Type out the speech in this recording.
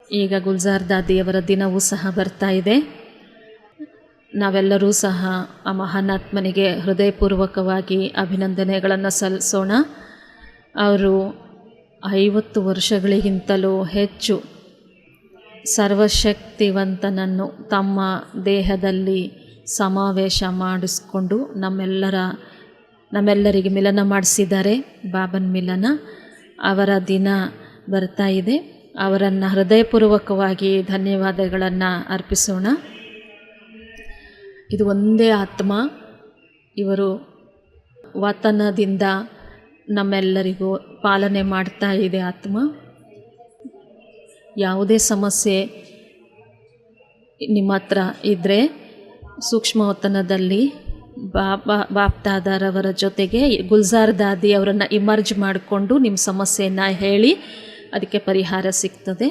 ಈಗ ಗುಲ್ಜಾರ್ ದಾದಿಯವರ ದಿನವೂ ಸಹ ಬರ್ತಾ ಇದೆ. ನಾವೆಲ್ಲರೂ ಸಹ ಆ ಮಹಾನಾತ್ಮನಿಗೆ ಹೃದಯಪೂರ್ವಕವಾಗಿ ಅಭಿನಂದನೆಗಳನ್ನು ಸಲ್ಲಿಸೋಣ. ಅವರು 50 ವರ್ಷಗಳಿಗಿಂತಲೂ ಹೆಚ್ಚು ಸರ್ವಶಕ್ತಿವಂತನನ್ನು ತಮ್ಮ ದೇಹದಲ್ಲಿ ಸಮಾವೇಶ ಮಾಡಿಸ್ಕೊಂಡು ನಮ್ಮೆಲ್ಲರಿಗೆ ಮಿಲನ ಮಾಡಿಸಿದ್ದಾರೆ. ಬಾಬನ್ ಮಿಲನ ಅವರ ದಿನ ಬರ್ತಾ ಇದೆ. ಅವರನ್ನು ಹೃದಯಪೂರ್ವಕವಾಗಿ ಧನ್ಯವಾದಗಳನ್ನು ಅರ್ಪಿಸೋಣ. ಇದು ಒಂದೇ ಆತ್ಮ. ಇವರು ವತನದಿಂದ ನಮ್ಮೆಲ್ಲರಿಗೂ ಪಾಲನೆ ಮಾಡ್ತಾ ಇದೆ ಆತ್ಮ. ಯಾವುದೇ ಸಮಸ್ಯೆ ನಿಮ್ಮ ಹತ್ರ ಇದ್ದರೆ ಸೂಕ್ಷ್ಮ ವತನದಲ್ಲಿ ಬಾಪ್ದಾದರವರ ಜೊತೆಗೆ ಗುಲ್ಜಾರ್ ದಾದಿ ಅವರನ್ನು ಇಮರ್ಜ್ ಮಾಡಿಕೊಂಡು ನಿಮ್ಮ ಸಮಸ್ಯೆಯನ್ನು ಹೇಳಿ ಅದಕ್ಕೆ ಪರಿಹಾರ ಸಿಗ್ತದೆ.